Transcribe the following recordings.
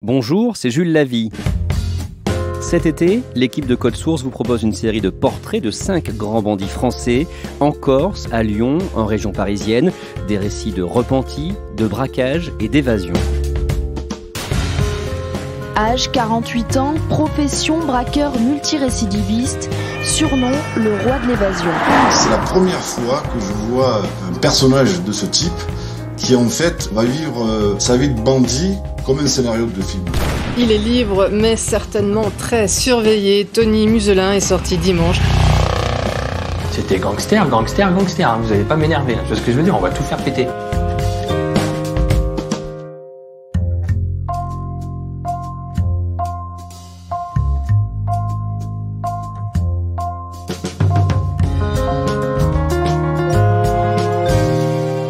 Bonjour, c'est Jules Lavie. Cet été, l'équipe de Code Source vous propose une série de portraits de 5 grands bandits français, en Corse, à Lyon, en région parisienne, des récits de repentis, de braquages et d'évasion. Âge 48 ans, profession braqueur multirécidiviste, surnom le roi de l'évasion. C'est la première fois que je vois un personnage de ce type qui en fait va vivre sa vie de bandit comme un scénario de film. Il est libre mais certainement très surveillé. Tony Muselin est sorti dimanche. C'était gangster, gangster, gangster. Vous allez pas m'énerver. Tu vois ce que je veux dire? On va tout faire péter.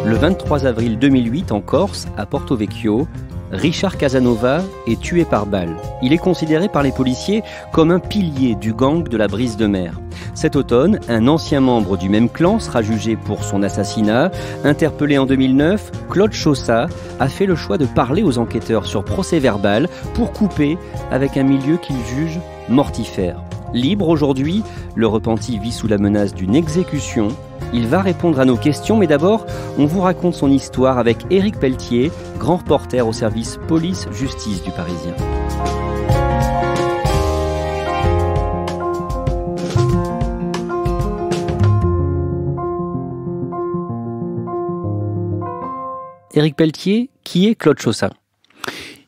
Le 23 avril 2008, en Corse, à Porto Vecchio, Richard Casanova est tué par balle. Il est considéré par les policiers comme un pilier du gang de la Brise de Mer. Cet automne, un ancien membre du même clan sera jugé pour son assassinat. Interpellé en 2009, Claude Chossat a fait le choix de parler aux enquêteurs sur procès-verbal pour couper avec un milieu qu'il juge mortifère. Libre aujourd'hui, le repenti vit sous la menace d'une exécution. Il va répondre à nos questions, mais d'abord, on vous raconte son histoire avec Éric Pelletier, grand reporter au service police-justice du Parisien. Éric Pelletier, qui est Claude Chossat ?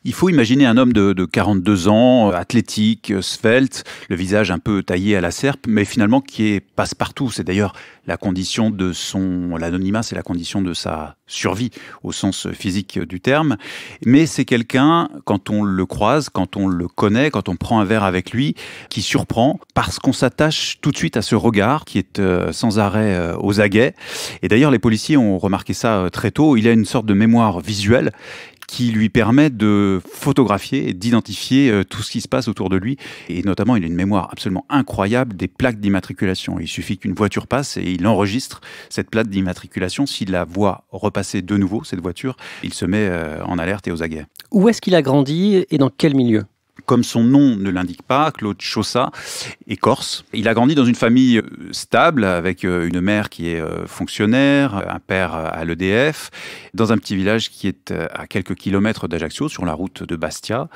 Il faut imaginer un homme de 42 ans, athlétique, svelte, le visage un peu taillé à la serpe, mais finalement qui est passe-partout. C'est d'ailleurs la condition de l'anonymat, c'est la condition de sa survie au sens physique du terme. Mais c'est quelqu'un, quand on le croise, quand on le connaît, quand on prend un verre avec lui, qui surprend parce qu'on s'attache tout de suite à ce regard qui est sans arrêt aux aguets. Et d'ailleurs, les policiers ont remarqué ça très tôt. Il a une sorte de mémoire visuelle qui lui permet de photographier et d'identifier tout ce qui se passe autour de lui. Et notamment, il a une mémoire absolument incroyable des plaques d'immatriculation. Il suffit qu'une voiture passe et il enregistre cette plaque d'immatriculation. S'il la voit repasser de nouveau, cette voiture, il se met en alerte et aux aguets. Où est-ce qu'il a grandi et dans quel milieu ? Comme son nom ne l'indique pas, Claude Chossat est corse. Il a grandi dans une famille stable avec une mère qui est fonctionnaire, un père à l'EDF, dans un petit village qui est à quelques kilomètres d'Ajaccio, sur la route de Bastia.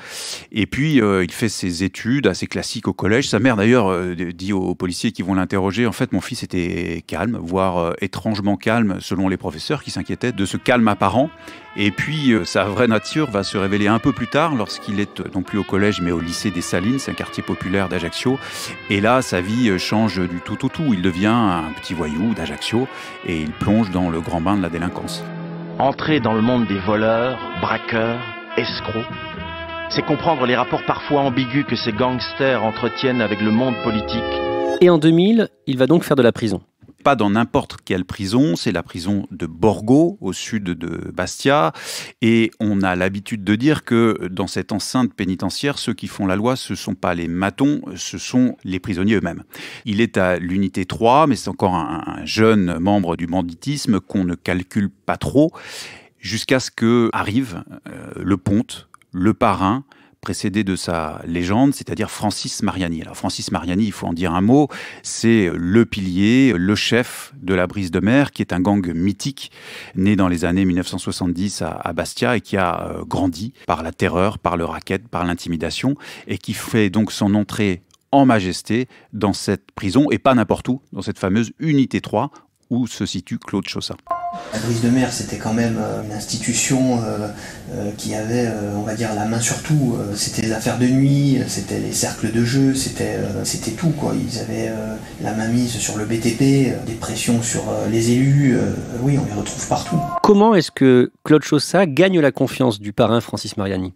Et puis, il fait ses études assez classiques au collège. Sa mère, d'ailleurs, dit aux policiers qui vont l'interroger, en fait, mon fils était calme, voire étrangement calme, selon les professeurs qui s'inquiétaient de ce calme apparent. Et puis, sa vraie nature va se révéler un peu plus tard, lorsqu'il est non plus au collège, mais au lycée des Salines, c'est un quartier populaire d'Ajaccio. Et là, sa vie change du tout au tout. Il devient un petit voyou d'Ajaccio et il plonge dans le grand bain de la délinquance. Entrer dans le monde des voleurs, braqueurs, escrocs, c'est comprendre les rapports parfois ambigus que ces gangsters entretiennent avec le monde politique. Et en 2000, il va donc faire de la prison. Pas dans n'importe quelle prison, c'est la prison de Borgo, au sud de Bastia. Et on a l'habitude de dire que dans cette enceinte pénitentiaire, ceux qui font la loi, ce ne sont pas les matons, ce sont les prisonniers eux-mêmes. Il est à l'unité 3, mais c'est encore un jeune membre du banditisme qu'on ne calcule pas trop, jusqu'à ce que arrive le ponte, le parrain, précédé de sa légende, c'est-à-dire Francis Mariani. Alors Francis Mariani, il faut en dire un mot, c'est le pilier, le chef de la Brise de Mer, qui est un gang mythique, né dans les années 1970 à Bastia et qui a grandi par la terreur, par le racket, par l'intimidation, et qui fait donc son entrée en majesté dans cette prison, et pas n'importe où, dans cette fameuse unité 3, où se situe Claude Chossat. La Brise de Mer, c'était quand même une institution qui avait, on va dire, la main sur tout. C'était les affaires de nuit, c'était les cercles de jeu, c'était tout, quoi. Ils avaient la main mise sur le BTP, des pressions sur les élus. Oui, on les retrouve partout. Comment est-ce que Claude Chossat gagne la confiance du parrain Francis Mariani ?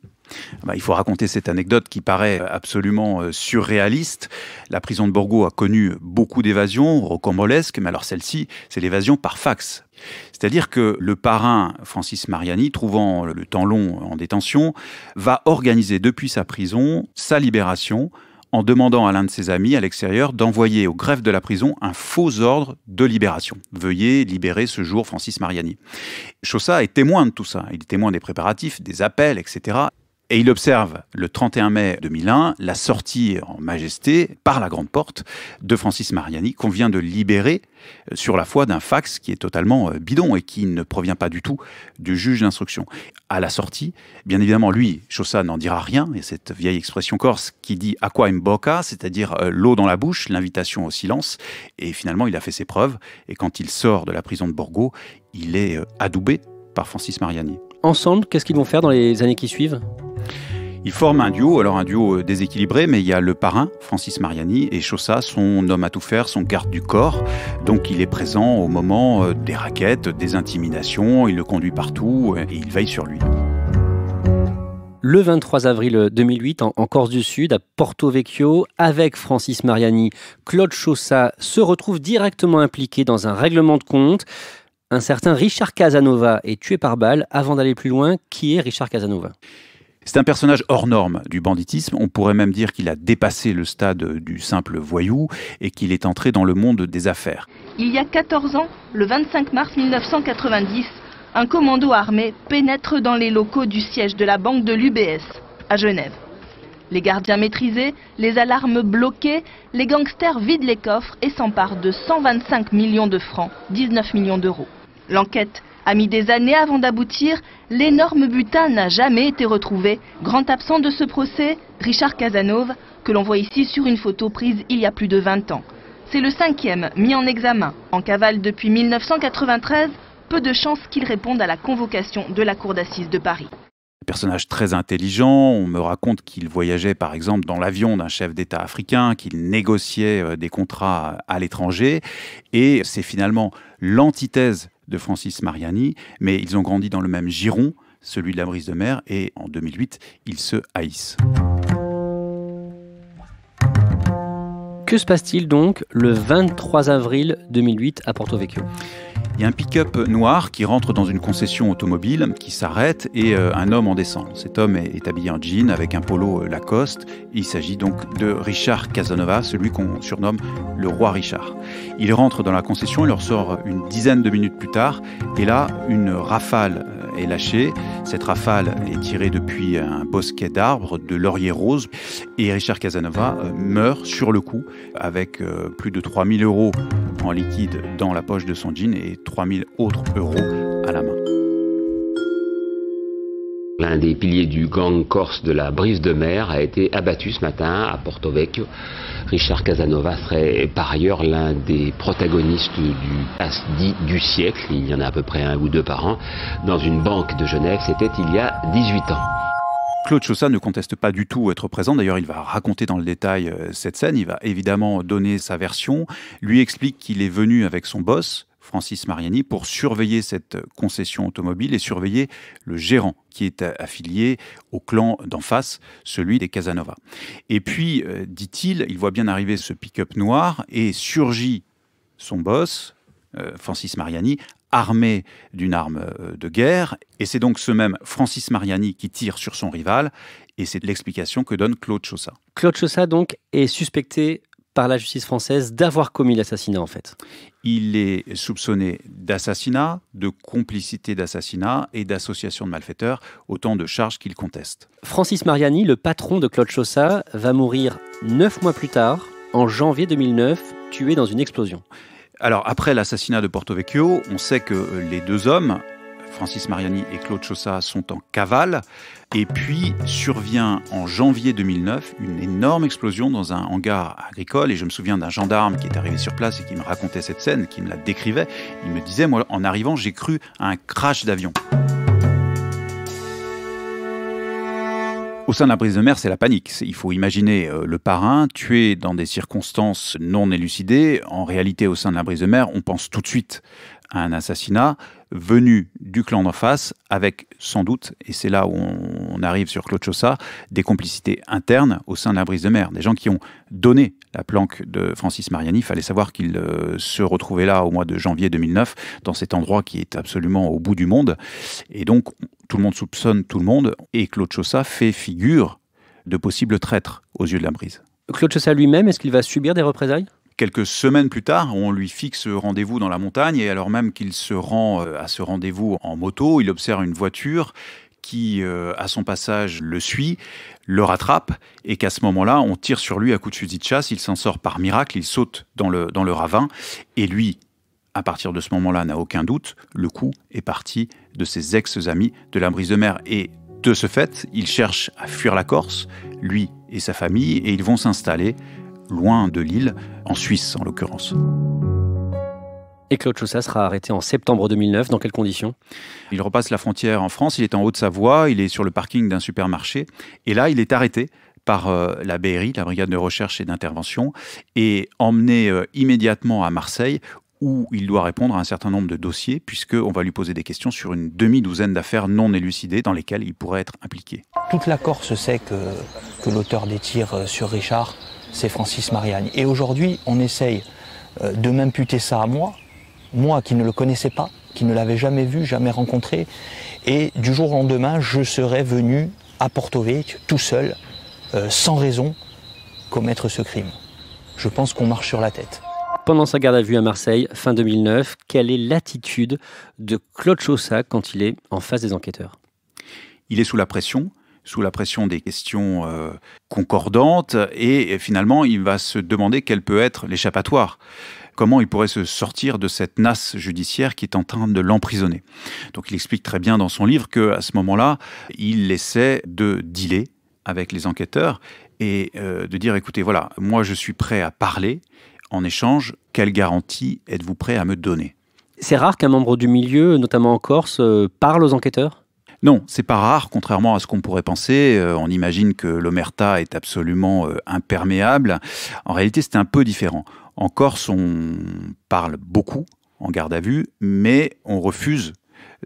Il faut raconter cette anecdote qui paraît absolument surréaliste. La prison de Borgo a connu beaucoup d'évasions rocambolesques, mais alors celle-ci, c'est l'évasion par fax. C'est-à-dire que le parrain Francis Mariani, trouvant le temps long en détention, va organiser depuis sa prison sa libération en demandant à l'un de ses amis à l'extérieur d'envoyer au greffe de la prison un faux ordre de libération. Veuillez libérer ce jour Francis Mariani. Chossat est témoin de tout ça. Il est témoin des préparatifs, des appels, etc. Et il observe le 31 mai 2001 la sortie en majesté par la grande porte de Francis Mariani qu'on vient de libérer sur la foi d'un fax qui est totalement bidon et qui ne provient pas du tout du juge d'instruction. À la sortie, bien évidemment, lui, Chaussat n'en dira rien, et cette vieille expression corse qui dit « aqua in bocca », c'est-à-dire l'eau dans la bouche, l'invitation au silence, et finalement il a fait ses preuves, et quand il sort de la prison de Borgo, il est adoubé par Francis Mariani. Ensemble, qu'est-ce qu'ils vont faire dans les années qui suivent ? Ils forment un duo, alors un duo déséquilibré, mais il y a le parrain, Francis Mariani, et Chaussat, son homme à tout faire, son garde du corps. Donc il est présent au moment des raquettes, des intimidations, il le conduit partout et il veille sur lui. Le 23 avril 2008, en Corse du Sud, à Porto Vecchio, avec Francis Mariani, Claude Chaussat se retrouve directement impliqué dans un règlement de compte. Un certain Richard Casanova est tué par balle. Avant d'aller plus loin, qui est Richard Casanova ? C'est un personnage hors norme du banditisme. On pourrait même dire qu'il a dépassé le stade du simple voyou et qu'il est entré dans le monde des affaires. Il y a 14 ans, le 25 mars 1990, un commando armé pénètre dans les locaux du siège de la banque de l'UBS, à Genève. Les gardiens maîtrisés, les alarmes bloquées, les gangsters vident les coffres et s'emparent de 125 millions de francs, 19 millions d'euros. L'enquête a mis des années avant d'aboutir. L'énorme butin n'a jamais été retrouvé. Grand absent de ce procès, Richard Casanova, que l'on voit ici sur une photo prise il y a plus de 20 ans. C'est le 5e mis en examen. En cavale depuis 1993, peu de chances qu'il réponde à la convocation de la cour d'assises de Paris. Personnage très intelligent, on me raconte qu'il voyageait par exemple dans l'avion d'un chef d'État africain, qu'il négociait des contrats à l'étranger, et c'est finalement l'antithèse de Francis Mariani, mais ils ont grandi dans le même giron, celui de la brise de mer, et en 2008, ils se haïssent. Que se passe-t-il donc le 23 avril 2008 à Porto Vecchio ? Il y a un pick-up noir qui rentre dans une concession automobile, qui s'arrête et un homme en descend. Cet homme est habillé en jean avec un polo Lacoste. Il s'agit donc de Richard Casanova, celui qu'on surnomme le roi Richard. Il rentre dans la concession, il en ressort une dizaine de minutes plus tard et là, une rafale est lâchée. Cette rafale est tirée depuis un bosquet d'arbres, de lauriers roses, et Richard Casanova meurt sur le coup avec plus de 3 000 € en liquide dans la poche de son jean et 3 000 autres euros à la main. L'un des piliers du gang corse de la brise de mer a été abattu ce matin à Porto Vecchio. Richard Casanova serait par ailleurs l'un des protagonistes du siècle, il y en a à peu près 1 ou 2 par an, dans une banque de Genève, c'était il y a 18 ans. Claude Chaussat ne conteste pas du tout être présent, d'ailleurs il va raconter dans le détail cette scène, il va évidemment donner sa version, lui explique qu'il est venu avec son boss, Francis Mariani, pour surveiller cette concession automobile et surveiller le gérant qui est affilié au clan d'en face, celui des Casanova. Et puis, dit-il, il voit bien arriver ce pick-up noir et surgit son boss, Francis Mariani, armé d'une arme de guerre. Et c'est donc ce même Francis Mariani qui tire sur son rival. Et c'est l'explication que donne Claude Chaussat. Claude Chaussat, donc, est suspecté par la justice française d'avoir commis l'assassinat, en fait. Il est soupçonné d'assassinat, de complicité d'assassinat et d'association de malfaiteurs, autant de charges qu'il conteste. Francis Mariani, le patron de Claude Chaussat, va mourir 9 mois plus tard, en janvier 2009, tué dans une explosion. Alors, après l'assassinat de Porto Vecchio, on sait que les deux hommes, Francis Mariani et Claude Chaussat, sont en cavale. Et puis survient en janvier 2009 une énorme explosion dans un hangar agricole. Et je me souviens d'un gendarme qui est arrivé sur place et qui me racontait cette scène, qui me la décrivait. Il me disait, moi, en arrivant, j'ai cru à un crash d'avion. Au sein de la brise de mer, c'est la panique. Il faut imaginer le parrain tué dans des circonstances non élucidées. En réalité, au sein de la brise de mer, on pense tout de suite à un assassinat venu du clan d'en face, avec sans doute, et c'est là où on arrive sur Claude Chaussat, des complicités internes au sein de la brise de mer. Des gens qui ont donné la planque de Francis Mariani. Il fallait savoir qu'il se retrouvait là au mois de janvier 2009, dans cet endroit qui est absolument au bout du monde. Et donc, tout le monde soupçonne tout le monde, et Claude Chaussat fait figure de possible traître aux yeux de la brise. Claude Chaussat lui-même, est-ce qu'il va subir des représailles ? Quelques semaines plus tard, on lui fixe rendez-vous dans la montagne et alors même qu'il se rend à ce rendez-vous en moto, il observe une voiture qui, à son passage, le suit, le rattrape, et qu'à ce moment-là, on tire sur lui à coups de fusil de chasse. Il s'en sort par miracle, il saute dans le ravin, et lui, à partir de ce moment-là, n'a aucun doute, le coup est parti de ses ex-amis de la Brise de Mer. Et de ce fait, il cherche à fuir la Corse, lui et sa famille, et ils vont s'installer loin de l'île, en Suisse en l'occurrence. Et Claude Chaussat sera arrêté en septembre 2009. Dans quelles conditions ? Il repasse la frontière en France, il est en Haute-Savoie, il est sur le parking d'un supermarché. Et là, il est arrêté par la BRI, la Brigade de recherche et d'intervention, et emmené immédiatement à Marseille, où il doit répondre à un certain nombre de dossiers, puisqu'on va lui poser des questions sur une demi-douzaine d'affaires non élucidées dans lesquelles il pourrait être impliqué. Toute la Corse sait que l'auteur des tirs sur Richard, c'est Francis Mariani. Et aujourd'hui, on essaye de m'imputer ça à moi qui ne le connaissais pas, qui ne l'avais jamais vu, jamais rencontré. Et du jour au lendemain, je serais venu à Porto Vecchio, tout seul, sans raison, commettre ce crime. Je pense qu'on marche sur la tête. Pendant sa garde à vue à Marseille, fin 2009, quelle est l'attitude de Claude Chaussat quand il est en face des enquêteurs ? Il est sous la pression des questions concordantes, et finalement, il va se demander quel peut être l'échappatoire. Comment il pourrait se sortir de cette nasse judiciaire qui est en train de l'emprisonner. Donc il explique très bien dans son livre qu'à ce moment-là, il essaie de dealer avec les enquêteurs et de dire, écoutez, voilà, moi je suis prêt à parler. En échange, quelle garantie êtes-vous prêt à me donner ? C'est rare qu'un membre du milieu, notamment en Corse, parle aux enquêteurs ? Non, c'est pas rare, contrairement à ce qu'on pourrait penser. On imagine que l'omerta est absolument imperméable. En réalité, c'est un peu différent. En Corse, on parle beaucoup en garde à vue, mais on refuse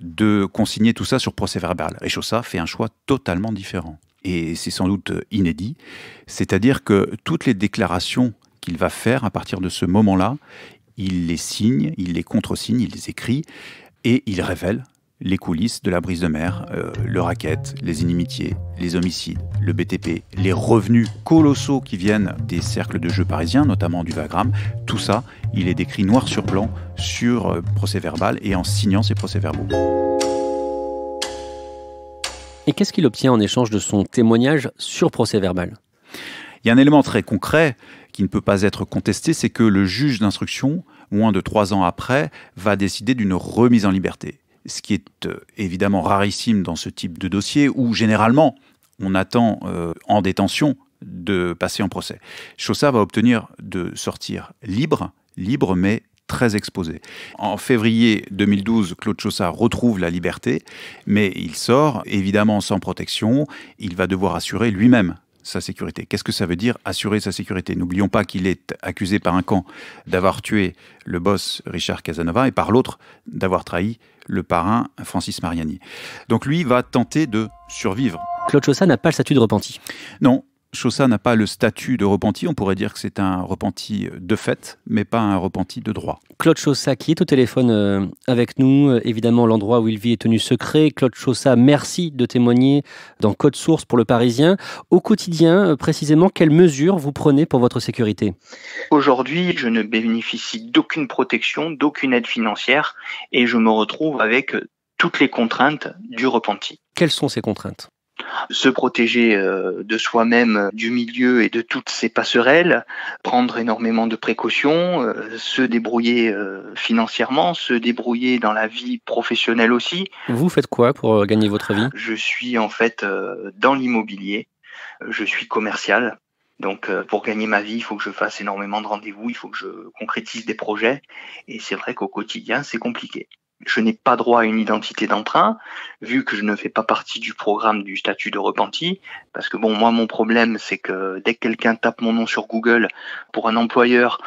de consigner tout ça sur procès-verbal. Et Chaussat fait un choix totalement différent. Et c'est sans doute inédit. C'est-à-dire que toutes les déclarations qu'il va faire à partir de ce moment-là, il les signe, il les contresigne, il les écrit, et il révèle les coulisses de la Brise de Mer, le racket, les inimitiés, les homicides, le BTP, les revenus colossaux qui viennent des cercles de jeux parisiens, notamment du Wagram. Tout ça, il est décrit noir sur blanc sur procès-verbal et en signant ces procès-verbaux. Et qu'est-ce qu'il obtient en échange de son témoignage sur procès-verbal ? Il y a un élément très concret qui ne peut pas être contesté, c'est que le juge d'instruction, moins de 3 ans après, va décider d'une remise en liberté. Ce qui est évidemment rarissime dans ce type de dossier où généralement on attend en détention de passer en procès. Chaussat va obtenir de sortir libre mais très exposé. En février 2012, Claude Chaussat retrouve la liberté, mais il sort évidemment sans protection. Il va devoir assurer lui-même sa sécurité. Qu'est-ce que ça veut dire, assurer sa sécurité ? N'oublions pas qu'il est accusé par un camp d'avoir tué le boss Richard Casanova et par l'autre d'avoir trahi le parrain Francis Mariani. Donc lui va tenter de survivre. Claude Chaussat n'a pas le statut de repenti ? Non, Chaussat n'a pas le statut de repenti. On pourrait dire que c'est un repenti de fait, mais pas un repenti de droit. Claude Chaussat qui est au téléphone avec nous. Évidemment, l'endroit où il vit est tenu secret. Claude Chaussat, merci de témoigner dans Code Source pour Le Parisien. Au quotidien, précisément, quelles mesures vous prenez pour votre sécurité ? Aujourd'hui, je ne bénéficie d'aucune protection, d'aucune aide financière et je me retrouve avec toutes les contraintes du repenti. Quelles sont ces contraintes ? Se protéger de soi-même, du milieu et de toutes ces passerelles, prendre énormément de précautions, se débrouiller financièrement, se débrouiller dans la vie professionnelle aussi. Vous faites quoi pour gagner votre vie ? Je suis en fait dans l'immobilier, je suis commercial. Donc pour gagner ma vie, il faut que je fasse énormément de rendez-vous, il faut que je concrétise des projets et c'est vrai qu'au quotidien, c'est compliqué. Je n'ai pas droit à une identité d'emprunt, vu que je ne fais pas partie du programme du statut de repenti, parce que bon, moi, mon problème, c'est que dès que quelqu'un tape mon nom sur Google pour un employeur,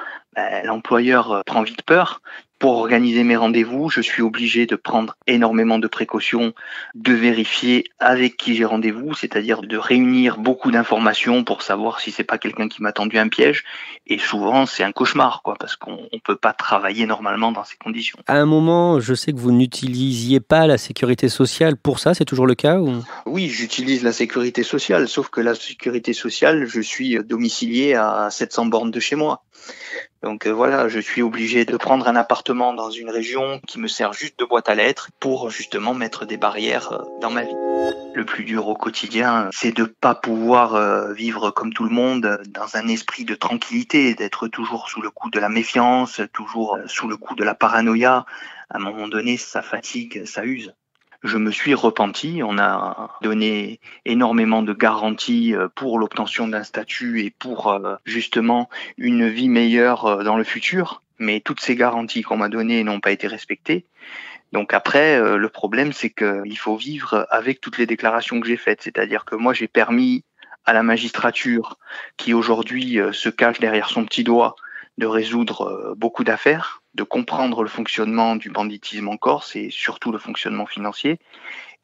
l'employeur prend vite peur. Pour organiser mes rendez-vous, je suis obligé de prendre énormément de précautions, de vérifier avec qui j'ai rendez-vous, c'est-à-dire de réunir beaucoup d'informations pour savoir si c'est pas quelqu'un qui m'a tendu un piège. Et souvent, c'est un cauchemar, parce qu'on peut pas travailler normalement dans ces conditions. À un moment, je sais que vous n'utilisiez pas la sécurité sociale pour ça, c'est toujours le cas ou... Oui, j'utilise la sécurité sociale, sauf que la sécurité sociale, je suis domicilié à 700 bornes de chez moi. Donc voilà, je suis obligé de prendre un appartement dans une région qui me sert juste de boîte à lettres pour justement mettre des barrières dans ma vie. Le plus dur au quotidien, c'est de pas pouvoir vivre comme tout le monde dans un esprit de tranquillité, d'être toujours sous le coup de la méfiance, toujours sous le coup de la paranoïa. À un moment donné, ça fatigue, ça use. Je me suis repenti, on a donné énormément de garanties pour l'obtention d'un statut et pour justement une vie meilleure dans le futur, mais toutes ces garanties qu'on m'a données n'ont pas été respectées. Donc après, le problème, c'est qu'il faut vivre avec toutes les déclarations que j'ai faites, c'est-à-dire que moi j'ai permis à la magistrature, qui aujourd'hui se cache derrière son petit doigt, de résoudre beaucoup d'affaires, de comprendre le fonctionnement du banditisme en Corse et surtout le fonctionnement financier.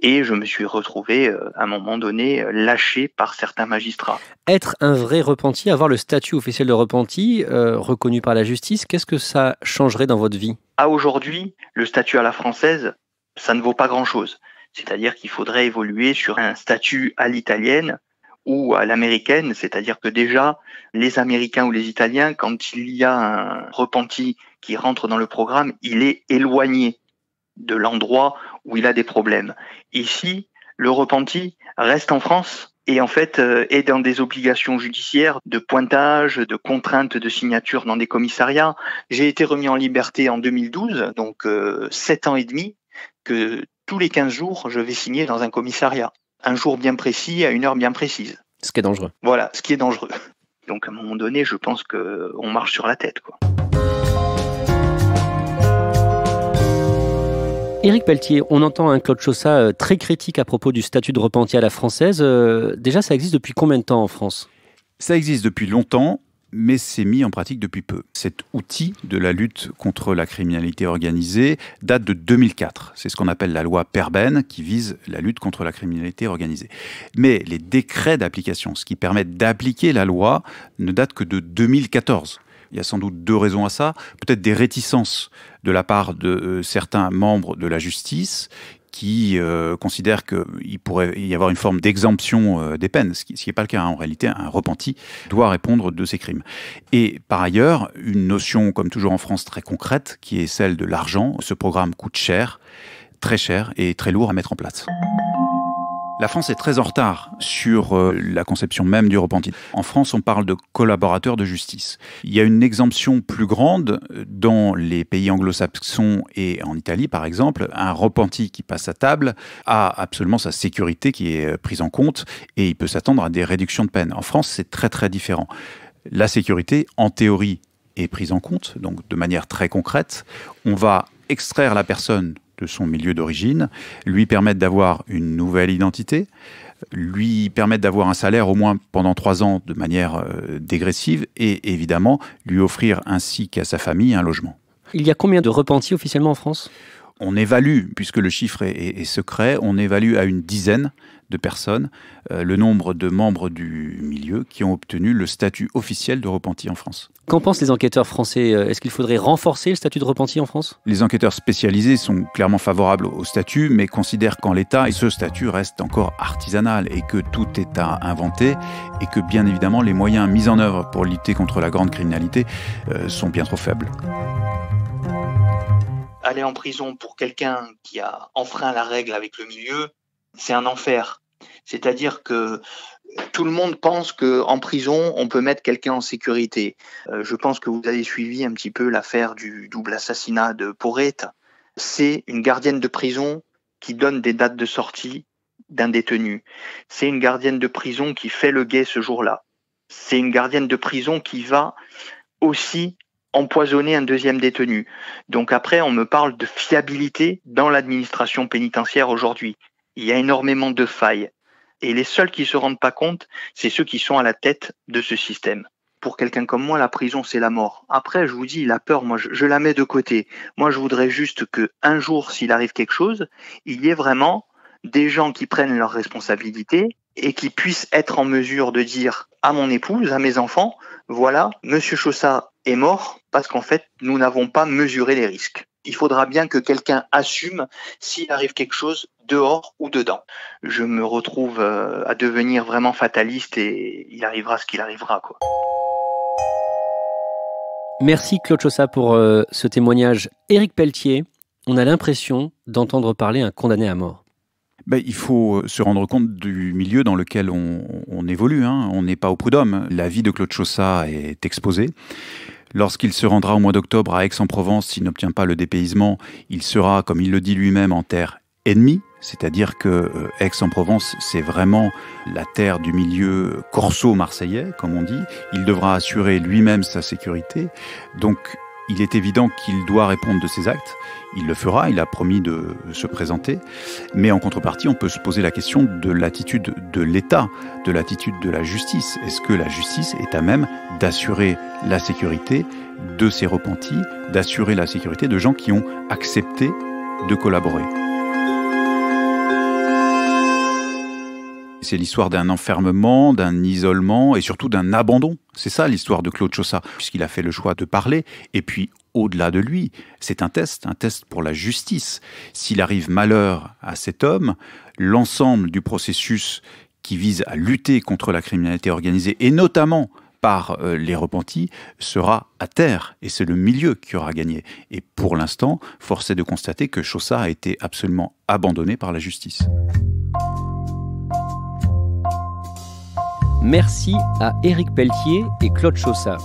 Et je me suis retrouvé, à un moment donné, lâché par certains magistrats. Être un vrai repenti, avoir le statut officiel de repenti, reconnu par la justice, qu'est-ce que ça changerait dans votre vie ? À aujourd'hui, le statut à la française, ça ne vaut pas grand-chose. C'est-à-dire qu'il faudrait évoluer sur un statut à l'italienne ou à l'américaine, c'est-à-dire que déjà, les Américains ou les Italiens, quand il y a un repenti qui rentre dans le programme, il est éloigné de l'endroit où il a des problèmes. Ici, le repenti reste en France et en fait est dans des obligations judiciaires de pointage, de contraintes de signature dans des commissariats. J'ai été remis en liberté en 2012, donc 7 ans et demi, que tous les 15 jours, je vais signer dans un commissariat. Un jour bien précis, à une heure bien précise. Ce qui est dangereux. Voilà, ce qui est dangereux. Donc à un moment donné, je pense qu'on marche sur la tête, quoi. Éric Pelletier, on entend un Claude Chaussat très critique à propos du statut de repenti à la française. Déjà, ça existe depuis combien de temps en France ? Ça existe depuis longtemps, mais c'est mis en pratique depuis peu. Cet outil de la lutte contre la criminalité organisée date de 2004. C'est ce qu'on appelle la loi Perben, qui vise la lutte contre la criminalité organisée. Mais les décrets d'application, ce qui permet d'appliquer la loi, ne datent que de 2014. Il y a sans doute deux raisons à ça. Peut-être des réticences de la part de certains membres de la justice qui considèrent qu'il pourrait y avoir une forme d'exemption des peines, ce qui n'est pas le cas. En réalité, un repenti doit répondre de ses crimes. Et par ailleurs, une notion, comme toujours en France, très concrète, qui est celle de l'argent. Ce programme coûte cher, très cher et très lourd à mettre en place. La France est très en retard sur la conception même du repenti. En France, on parle de collaborateurs de justice. Il y a une exemption plus grande dans les pays anglo-saxons et en Italie, par exemple. Un repenti qui passe à table a absolument sa sécurité qui est prise en compte et il peut s'attendre à des réductions de peine. En France, c'est très très différent. La sécurité, en théorie, est prise en compte, donc de manière très concrète. On va extraire la personne de son milieu d'origine, lui permettre d'avoir une nouvelle identité, lui permettre d'avoir un salaire au moins pendant 3 ans de manière dégressive et évidemment lui offrir ainsi qu'à sa famille un logement. Il y a combien de repentis officiellement en France ? On évalue, puisque le chiffre est secret, on évalue à une dizaine de personnes le nombre de membres du milieu qui ont obtenu le statut officiel de repenti en France. Qu'en pensent les enquêteurs français ? Est-ce qu'il faudrait renforcer le statut de repenti en France ? Les enquêteurs spécialisés sont clairement favorables au statut, mais considèrent qu'en l'état, ce statut reste encore artisanal et que tout est à inventer et que bien évidemment les moyens mis en œuvre pour lutter contre la grande criminalité sont bien trop faibles. Aller en prison pour quelqu'un qui a enfreint la règle avec le milieu, c'est un enfer. C'est-à-dire que tout le monde pense qu'en prison, on peut mettre quelqu'un en sécurité. Je pense que vous avez suivi un petit peu l'affaire du double assassinat de Porrette. C'est une gardienne de prison qui donne des dates de sortie d'un détenu. C'est une gardienne de prison qui fait le guet ce jour-là. C'est une gardienne de prison qui va aussi empoisonner un deuxième détenu. Donc après, on me parle de fiabilité dans l'administration pénitentiaire aujourd'hui. Il y a énormément de failles. Et les seuls qui ne se rendent pas compte, c'est ceux qui sont à la tête de ce système. Pour quelqu'un comme moi, la prison, c'est la mort. Après, je vous dis, la peur, moi, je la mets de côté. Moi, je voudrais juste qu'un jour, s'il arrive quelque chose, il y ait vraiment des gens qui prennent leurs responsabilités et qui puissent être en mesure de dire à mon épouse, à mes enfants, voilà, Monsieur Chaussat est mort parce qu'en fait, nous n'avons pas mesuré les risques. Il faudra bien que quelqu'un assume s'il arrive quelque chose dehors ou dedans. Je me retrouve à devenir vraiment fataliste et il arrivera ce qu'il arrivera, quoi. Merci Claude Chaussat pour ce témoignage. Éric Pelletier, on a l'impression d'entendre parler un condamné à mort. Il faut se rendre compte du milieu dans lequel on évolue. On n'est pas au prud'homme. La vie de Claude Chaussat est exposée. Lorsqu'il se rendra au mois d'octobre à Aix-en-Provence, s'il n'obtient pas le dépaysement, il sera, comme il le dit lui-même, en terre ennemie. C'est-à-dire que Aix-en-Provence, c'est vraiment la terre du milieu corso-marseillais, comme on dit. Il devra assurer lui-même sa sécurité. Donc, il est évident qu'il doit répondre de ses actes. Il le fera, il a promis de se présenter. Mais en contrepartie, on peut se poser la question de l'attitude de l'État, de l'attitude de la justice. Est-ce que la justice est à même d'assurer la sécurité de ses repentis, d'assurer la sécurité de gens qui ont accepté de collaborer ? C'est l'histoire d'un enfermement, d'un isolement et surtout d'un abandon. C'est ça l'histoire de Claude Chaussat, puisqu'il a fait le choix de parler. Et puis, au-delà de lui, c'est un test pour la justice. S'il arrive malheur à cet homme, l'ensemble du processus qui vise à lutter contre la criminalité organisée, et notamment par les repentis, sera à terre. Et c'est le milieu qui aura gagné. Et pour l'instant, force est de constater que Chaussat a été absolument abandonné par la justice. Merci à Éric Pelletier et Claude Chaussat.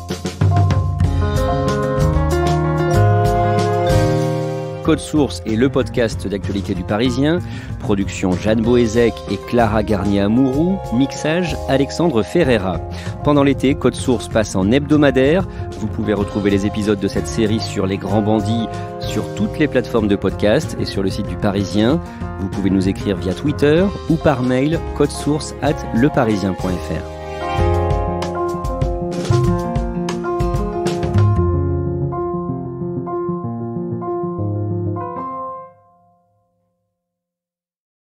Code Source est le podcast d'actualité du Parisien. Production Jeanne Boézek et Clara Garnier-Amouroux. Mixage Alexandre Ferreira. Pendant l'été, Code Source passe en hebdomadaire. Vous pouvez retrouver les épisodes de cette série sur les grands bandits sur toutes les plateformes de podcast et sur le site du Parisien. Vous pouvez nous écrire via Twitter ou par mail codesource@leparisien.fr.